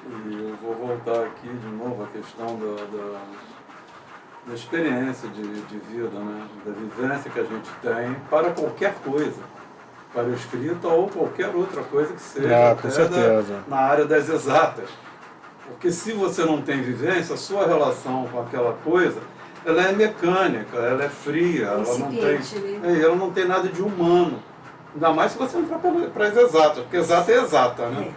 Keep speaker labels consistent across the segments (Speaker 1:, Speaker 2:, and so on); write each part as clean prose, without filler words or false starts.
Speaker 1: E eu vou voltar aqui de novo à questão da experiência de vida, né? Da vivência que a gente tem para qualquer coisa, para a escrita ou qualquer outra coisa que seja,
Speaker 2: com certeza.
Speaker 1: na área das exatas. Porque se você não tem vivência, a sua relação com aquela coisa, ela é mecânica, ela é fria, ela não tem nada de humano. Ainda mais se você entrar para as exatas, porque exata é exata, né?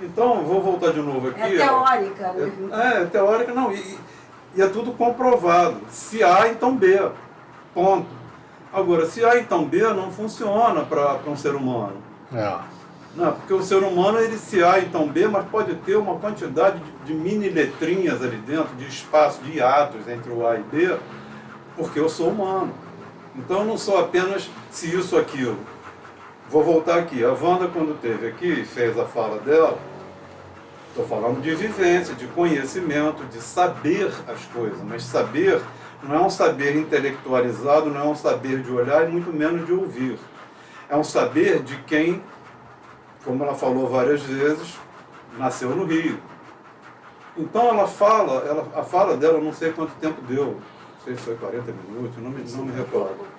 Speaker 1: Então, vou voltar de novo aqui.
Speaker 3: É teórica, né?
Speaker 1: É teórica, não. E é tudo comprovado. Se A, então B. Ponto. Agora, se A, então B, não funciona para um ser humano. Não, porque o ser humano, ele se A, então B, mas pode ter uma quantidade de mini letrinhas ali dentro, de espaço, de hiatos entre o A e B, porque eu sou humano. Então, eu não sou apenas se isso ou aquilo. Vou voltar aqui. A Wanda, quando esteve aqui e fez a fala dela, estou falando de vivência, de conhecimento, de saber as coisas. Mas saber não é um saber intelectualizado, não é um saber de olhar e muito menos de ouvir. É um saber de quem, como ela falou várias vezes, nasceu no Rio. Então ela fala, a fala dela, eu não sei quanto tempo deu, não sei se foi 40 minutos, não me recordo.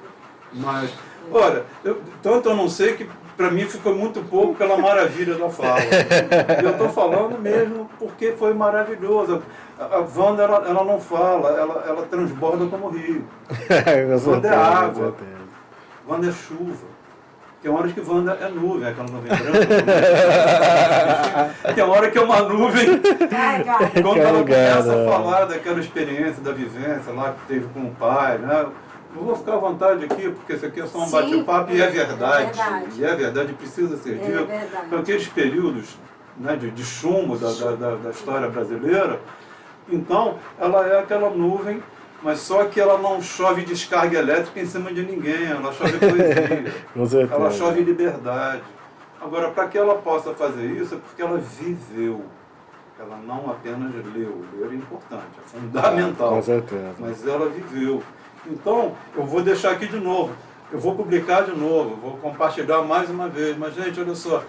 Speaker 1: Mas, olha, tanto eu não sei que para mim ficou muito pouco pela maravilha da fala. E eu estou falando mesmo porque foi maravilhoso. A Wanda, ela não fala, ela transborda como rio. Wanda é água, Wanda é chuva. Tem horas que Wanda é nuvem, aquela nuvem branca. Tem hora que é uma nuvem. Quando ela começa a falar daquela experiência, da vivência lá que teve com o pai, né? Eu vou ficar à vontade aqui, porque isso aqui é só um bate-papo e é verdade. E é verdade, precisa ser dito. Então, aqueles períodos, né, de chumbo da história brasileira, então ela é aquela nuvem, mas só que ela não chove descarga elétrica em cima de ninguém, ela chove poesia, ela chove liberdade. Agora, para que ela possa fazer isso, é porque ela viveu. Ela não apenas leu. Ler é importante, é fundamental.
Speaker 2: Com certeza.
Speaker 1: Mas ela viveu. Então, eu vou deixar aqui de novo. Eu vou publicar de novo, vou compartilhar mais uma vez. Mas, gente, olha só.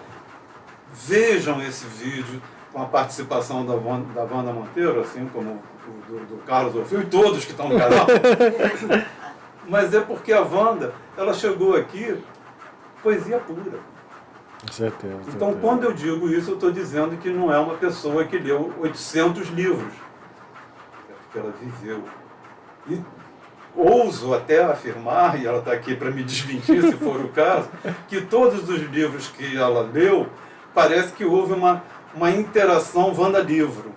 Speaker 1: Vejam esse vídeo com a participação da Wanda Monteiro, assim como do Carlos Orfeu e todos que estão no canal. Mas é porque a Wanda, ela chegou aqui, poesia pura.
Speaker 2: Com certeza.
Speaker 1: Então, quando eu digo isso, eu estou dizendo que não é uma pessoa que leu 800 livros. É porque ela viveu. E ouso até afirmar, e ela está aqui para me desmentir, se for o caso, que todos os livros que ela leu, parece que houve uma interação Wanda-livro.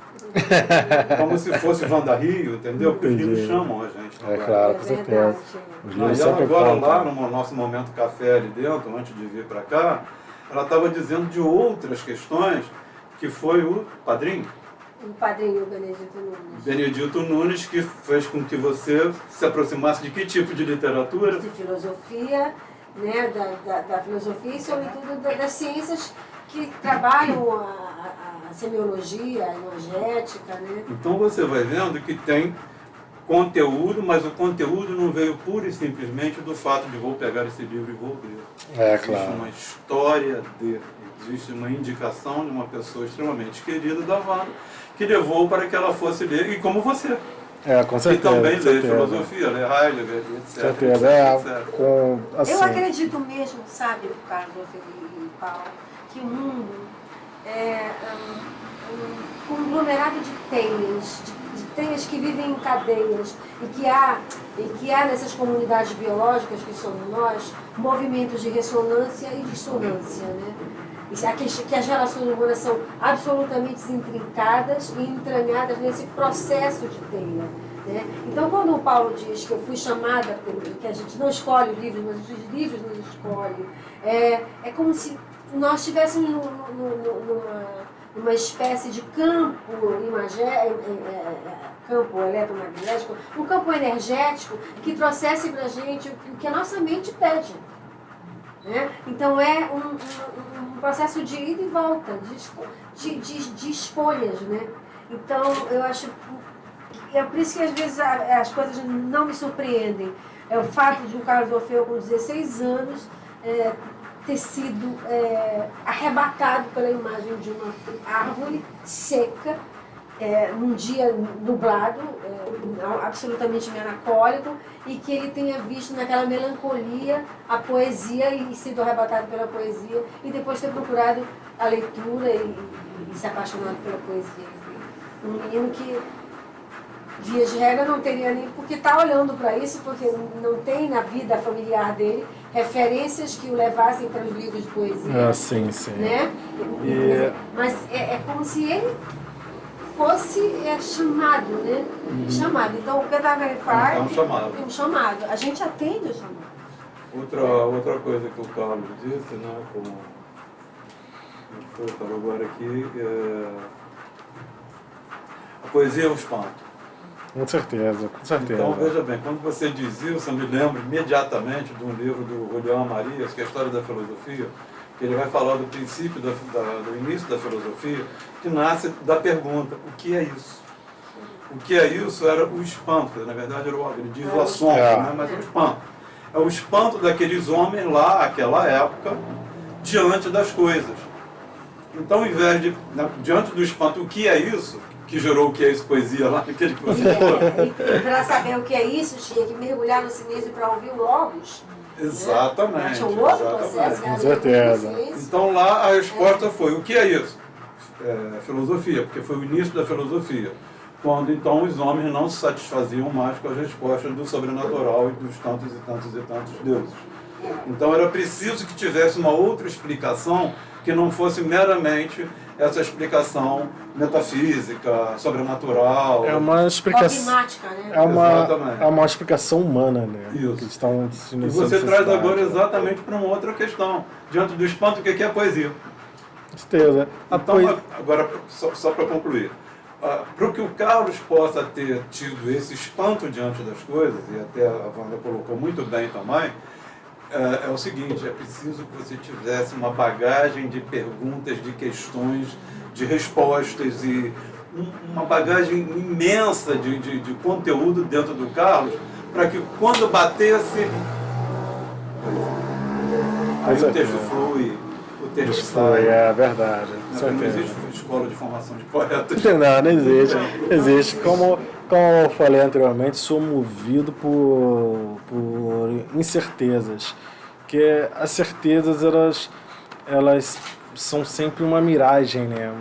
Speaker 1: Como se fosse Wanda Rio, entendeu? Porque os livros chamam a gente.
Speaker 2: Claro, com certeza.
Speaker 1: E ela agora lá, no nosso momento café ali dentro, antes de vir para cá, ela estava dizendo de outras questões, que foi o padrinho.
Speaker 3: O padrinho Benedito Nunes.
Speaker 1: Benedito Nunes, que fez com que você se aproximasse de que tipo de literatura?
Speaker 3: De filosofia, né, da filosofia e, sobretudo, das ciências que trabalham a semiologia, a imagética, né?
Speaker 1: Então você vai vendo que tem conteúdo, mas o conteúdo não veio pura e simplesmente do fato de vou pegar esse livro e vou ler. Existe uma história existe uma indicação de uma pessoa extremamente querida da Wanda, que levou para que ela fosse ler, e como você.
Speaker 2: Com certeza.
Speaker 1: E também lê filosofia, lê Heidegger, etc.
Speaker 2: Certeza.
Speaker 1: Assim.
Speaker 3: Eu acredito mesmo, sabe, Carlos e Paulo, que o mundo é um conglomerado de teias que vivem em cadeias e que há nessas comunidades biológicas que somos nós movimentos de ressonância e dissonância, né? Que as relações humanas são absolutamente intrincadas e entranhadas nesse processo de teia, né? Então, quando o Paulo diz que eu fui chamada, que a gente não escolhe os livros, mas os livros nos escolhem, é como se nós estivéssemos numa espécie de campo campo eletromagnético, um campo energético que trouxesse para a gente o que a nossa mente pede. Né? Então é um processo de ida e volta, de escolhas. Né? Então eu acho é por isso que às vezes as coisas não me surpreendem. É o fato de um Carlos Orfeu com 16 anos ter sido arrebatado pela imagem de uma árvore seca, num dia nublado, absolutamente melancólico, e que ele tenha visto naquela melancolia a poesia e sido arrebatado pela poesia, e depois ter procurado a leitura e se apaixonado pela poesia. Um menino que, via de regra, não teria nem porque está olhando para isso, porque não tem na vida familiar dele referências que o levassem para os livros de poesia.
Speaker 2: Sim, sim.
Speaker 3: Né? Mas é como se ele fosse chamado, né? Chamado. Então, o Cantagalha faz
Speaker 1: é
Speaker 3: um chamado. A gente atende o chamado.
Speaker 1: Outra coisa que o Carlos disse, né, como eu falou agora aqui, a poesia é um espanto.
Speaker 2: Com certeza, com certeza.
Speaker 1: Então, veja bem, quando você diz isso, eu me lembro imediatamente de um livro do Julián Marias, que é a História da Filosofia, que ele vai falar do princípio, do início da filosofia, que nasce da pergunta, o que é isso? O que é isso era o espanto, na verdade ele diz o assombro, né? Mas é o espanto. É o espanto daqueles homens lá, naquela época, diante das coisas. Então, ao invés de, diante do espanto, o que é isso? Que gerou o que é isso, poesia lá naquele que você falou.
Speaker 3: Para saber o que é isso, tinha que mergulhar no silêncio para ouvir o Logos.
Speaker 1: Exatamente.
Speaker 3: Tinha um outro processo,
Speaker 2: com certeza.
Speaker 1: Então lá a resposta foi, o que é isso? Filosofia, porque foi o início da filosofia. Quando então os homens não se satisfaziam mais com as respostas do sobrenatural e dos tantos e tantos e tantos deuses. Então era preciso que tivesse uma outra explicação que não fosse meramente essa explicação metafísica, sobrenatural.
Speaker 2: É uma explicação.
Speaker 3: Dogmática, né?
Speaker 2: É uma explicação humana, né?
Speaker 1: Isso.
Speaker 2: Que estão
Speaker 1: E você traz agora exatamente para uma outra questão. Diante do espanto, o que é poesia?
Speaker 2: Certeza.
Speaker 1: Então, agora, só para concluir. Para que o Carlos possa ter tido esse espanto diante das coisas, e até a Wanda colocou muito bem também, é o seguinte, é preciso que você tivesse uma bagagem de perguntas, de questões, de respostas e uma bagagem imensa de conteúdo dentro do Carlos, para que quando batesse, aí o texto flui, o texto sai.
Speaker 2: É verdade.
Speaker 1: Não existe escola de formação de poetas.
Speaker 2: Não existe. Existe. Como eu falei anteriormente, sou movido por incertezas. Que as certezas, elas são sempre uma miragem, né?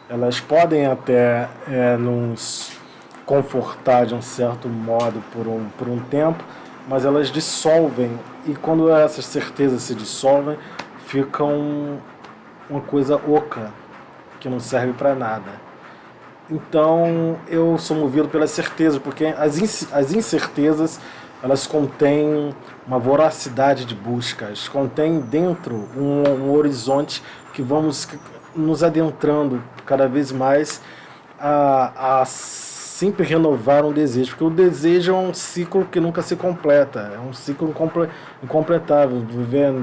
Speaker 2: Elas podem até nos confortar de um certo modo por um tempo, mas elas dissolvem. E quando essas certezas se dissolvem, ficam uma coisa oca, que não serve para nada. Então eu sou movido pelas certezas, porque as incertezas, elas contêm uma voracidade de buscas, contêm dentro um horizonte que vamos nos adentrando cada vez mais a sempre renovar um desejo, porque o desejo é um ciclo que nunca se completa, é um ciclo incompletável.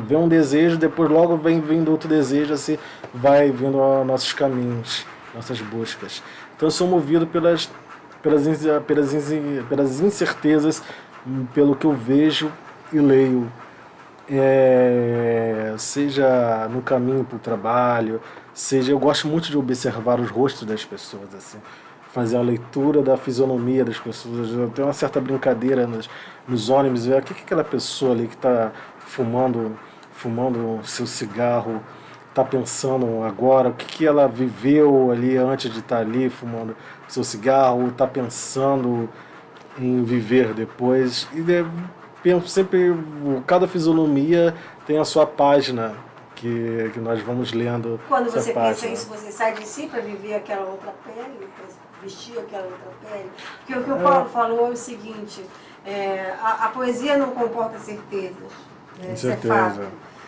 Speaker 2: Vem um desejo, depois logo vem vindo outro desejo, assim vai vindo aos nossos caminhos, nossas buscas. Então eu sou movido pelas incertezas, pelo que eu vejo e leio, seja no caminho para o trabalho, seja, eu gosto muito de observar os rostos das pessoas, assim, fazer a leitura da fisionomia das pessoas. Eu tenho uma certa brincadeira nos ônibus, ver o que aquela pessoa ali que está fumando seu cigarro está pensando agora, o que ela viveu ali antes de estar ali fumando seu cigarro, está pensando em viver depois. E penso sempre, cada fisionomia tem a sua página que nós vamos lendo.
Speaker 3: Quando você pensa isso, você sai de si para viver aquela outra pele, para vestir aquela outra pele. Porque o que o Paulo falou é o seguinte, a poesia não comporta certezas.
Speaker 2: Com
Speaker 3: isso
Speaker 2: certeza.
Speaker 3: É fato.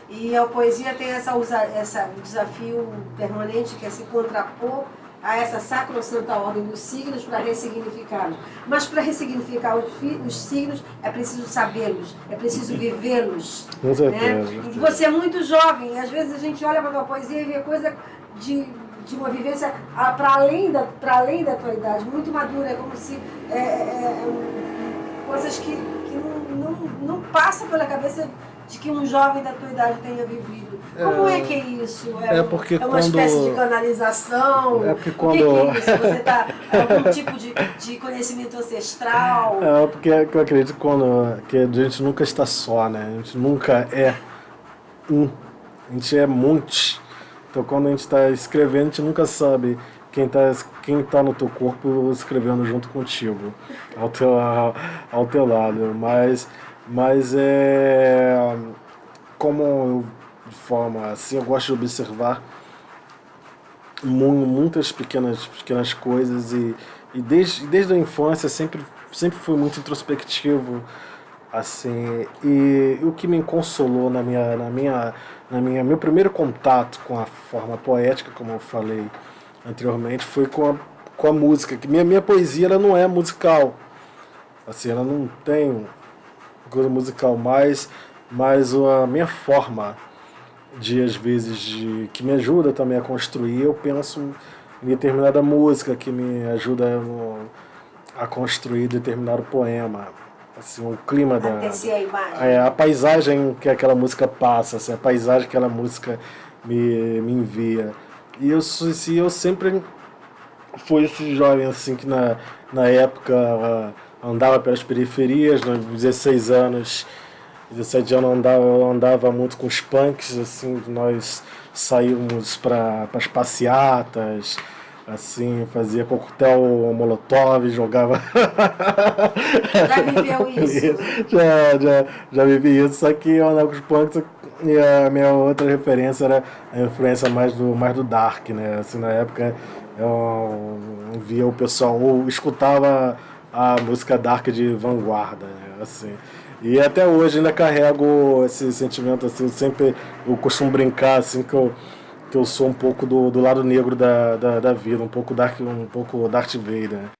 Speaker 3: E a poesia tem esse desafio permanente, que é se contrapor a essa sacrossanta ordem dos signos para ressignificá-los. Mas para ressignificar os signos é preciso sabê-los, é preciso vivê-los.
Speaker 2: Com certeza.
Speaker 3: Né? E você é muito jovem, e às vezes a gente olha para a tua poesia e vê coisa de uma vivência para além da tua idade, muito madura, é como se coisas que não passam pela cabeça de que um jovem da tua idade tenha vivido. Como é que é isso?
Speaker 2: Porque
Speaker 3: uma espécie de canalização?
Speaker 2: Porque quando...
Speaker 3: O que é isso? Você tá algum tipo de conhecimento ancestral?
Speaker 2: Porque eu acredito que a gente nunca está só, né? A gente nunca é um. A gente é muitos. Então quando a gente está escrevendo, a gente nunca sabe quem tá no teu corpo escrevendo junto contigo, ao teu lado. Mas como eu, de forma assim, eu gosto de observar muitas pequenas coisas e desde a infância sempre fui muito introspectivo, assim, e o que me consolou meu primeiro contato com a forma poética, como eu falei anteriormente, foi com a música, que minha poesia ela não é musical, assim, ela não tem coisa musical, mas a minha forma às vezes, que me ajuda também a construir, eu penso em determinada música que me ajuda a construir determinado poema, assim, o clima a paisagem que aquela música passa, assim, a paisagem que aquela música me envia. E eu sempre fui esse jovem assim que na época andava pelas periferias, nos 17 anos eu andava muito com os punks, assim, nós saímos para as passeatas, assim, fazia coquetel molotov, jogava...
Speaker 3: Já viveu isso?
Speaker 2: Já vivi isso, só que eu andava com os punks e a minha outra referência era a influência mais do dark, né? Assim, na época eu via o pessoal, ou escutava a música dark de vanguarda, né? Assim, e até hoje ainda carrego esse sentimento, assim, eu costumo brincar, assim, que eu sou um pouco do lado negro da vida, um pouco Darth Vader.